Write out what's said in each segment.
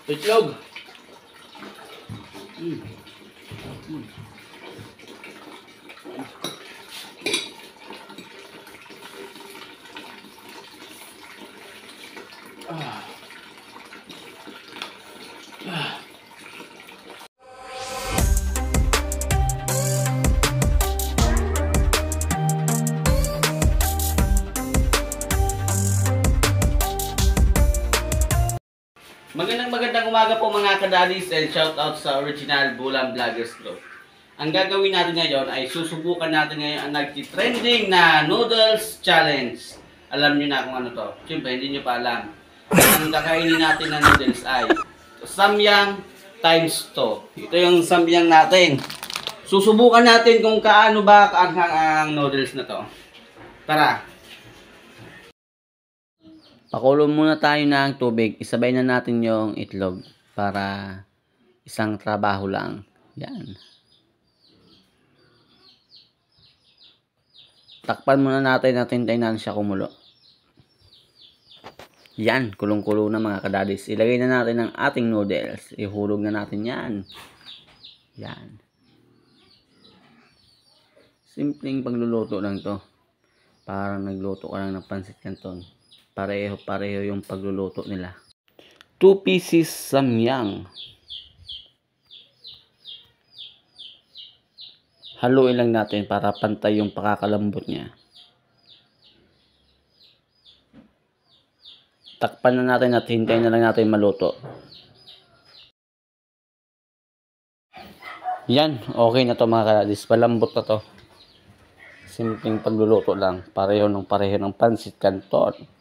Itlog. Mm. Mm. Ah. Ah. Magandang umaga po mga kadadis and shoutout sa original Bulang Vloggers Group. Ang gagawin natin ngayon ay susubukan natin ngayon ang nagtitrending na noodles challenge. Alam niyo na kung ano to. Siyempre hindi niyo pa alam. Ang kakainin natin na noodles ay samyang times 2. Ito yung samyang natin. Susubukan natin kung kaano ba kaanghang ang noodles na to. Tara! Pakulo muna tayo ng tubig. Isabay na natin yung itlog para isang trabaho lang. Yan. Takpan muna natin at hintayin natin siya kumulo. Yan. Kulong-kulo na mga kadadis. Ilagay na natin ang ating noodles. Ihulog na natin yan. Yan. Simpleng pagluluto lang to. Parang nagluto ka lang ng pansit canton. Pareho yung pagluluto nila. 2 pieces samyang. Haluin lang natin para pantay yung pakakalambot niya. Takpan na natin at hintayin na lang natin maluto. Yan, okay na to mga kadadis. Palambot na to. Simpleng pagluluto lang. Pareho ng pansit canton.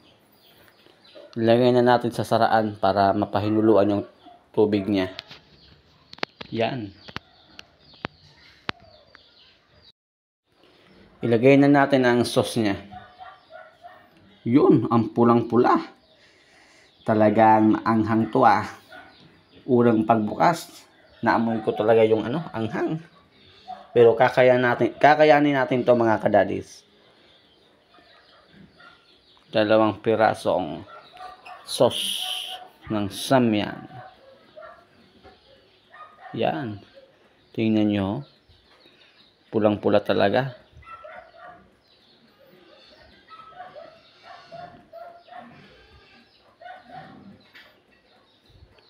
Ilagay na natin sa saraan para mapahinuluan yung tubig niya. Yan. Ilagay na natin ang sauce niya. Yun, ang pulang-pula. Talagang anghang to ah. Unang pagbukas, naamoy ko talaga yung anghang. Pero kakayanin natin to mga kadadis. 2 pirasong sauce ng samyang. Yan. Tingnan nyo. Pulang-pula talaga.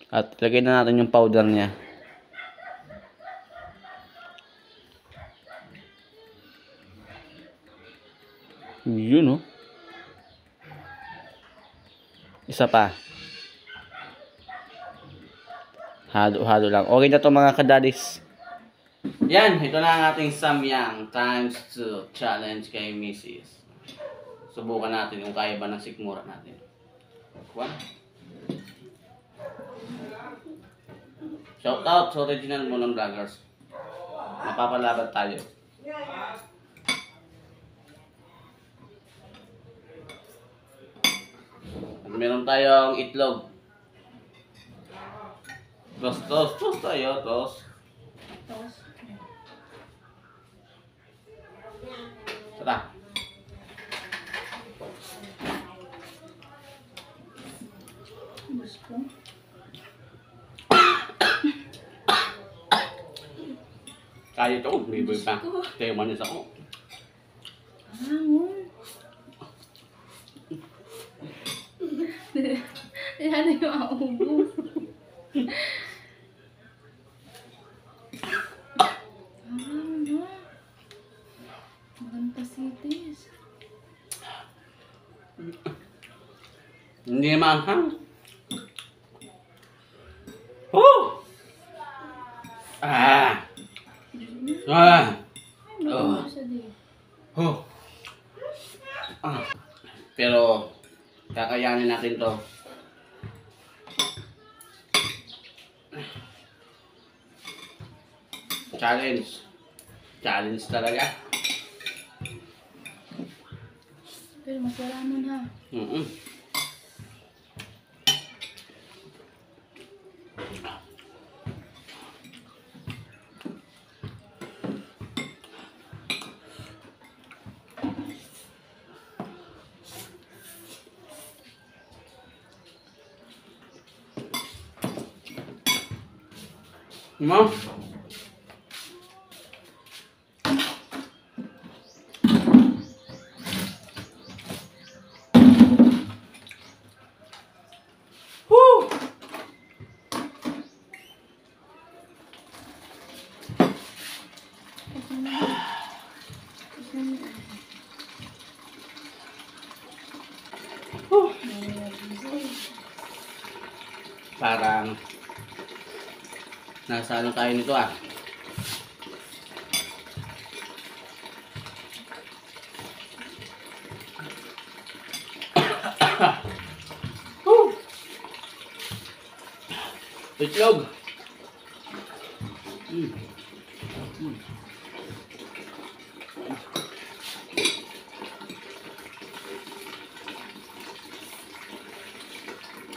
At lagay na natin yung powder niya. Yun oh. Isa pa. Halo-halo lang. Okay na to mga kadadis. Yan. Ito na ang ating samyang times 2 challenge kay Mrs. Subukan natin kung kaya ba ng sikmura natin. 1. Shout out sa original Bulang Vloggers. Mapapalaban tayo. Meron tayong itlog. Toast tayo, toast. Tara. Kaya ito, may boy pa. Kaya manis ako. Yan yung aubos. Maganda sitis. Hindi maanghang. Oh! Ah! Ah! Oh! Oh! Ah! Pero kakayanin natin to. Challenge talaga. Pero masalaman ha. Mo? Woo! Woo! Parang nasa ano tayo nito ah. Woo! Itlog. Mm. Mm.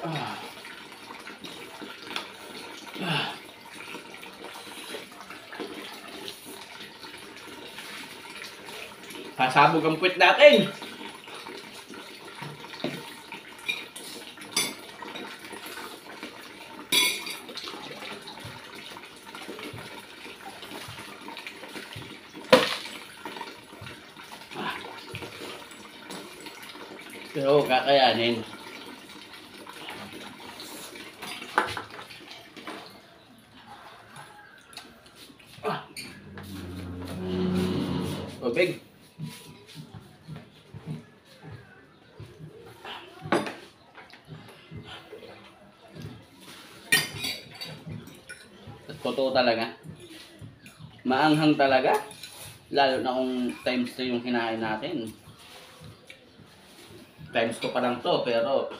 Ah. Ah. Pasabog ang puwet natin. Pero kakayanin. Ah. Tubig. Totoo talaga. Maanghang talaga. Lalo na kung times 2 yung kinain natin. Times 2 pa lang to, pero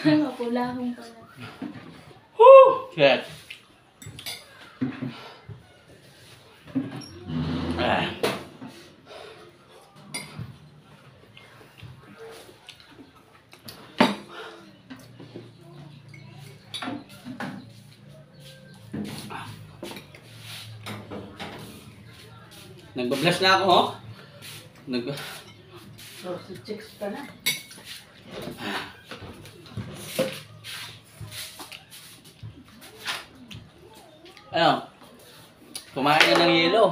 Mapula akong pala. whoo! Shit. Ah. Nagba-blush na ako, oh. So, si chicks pa na. Ano? Kumain na ng yelo.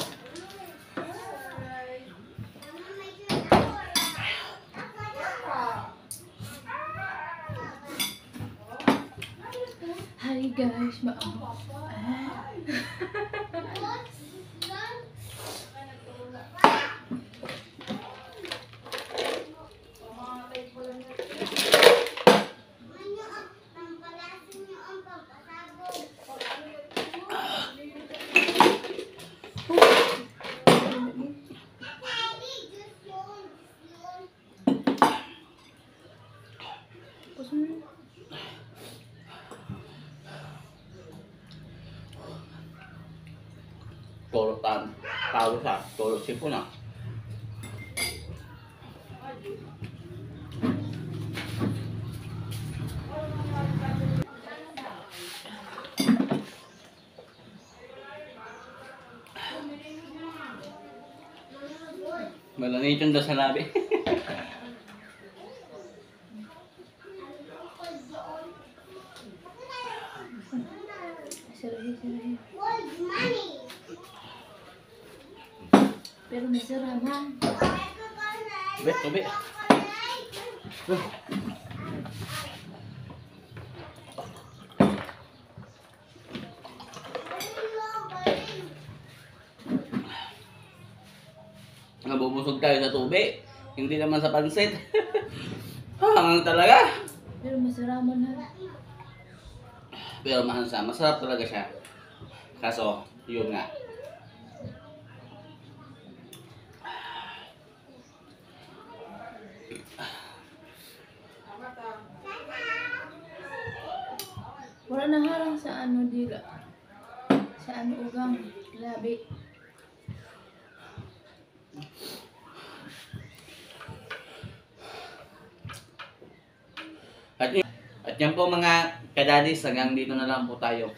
Hi guys, Toro tao sa toro sipon ah. Malangit yung sa labi. sirahi. Pero may saraman. Tubi. Nabubusog tayo sa tubi. Hindi naman sa pansit. Hangang talaga. Pero masaraman ha. Pero masarap talaga siya. Kaso, yun nga. Wala na harang sa ano dila. Sa ano ugang labi. At yan po mga kadadis, hanggang dito na lang po tayo.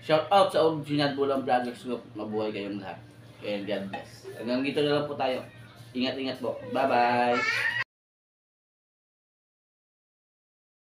Shout out sa Original Bulang Vloggers Group. Mabuhay kayong lahat. And God bless. Hanggang dito na lang po tayo. Ingat-ingat po. Bye-bye.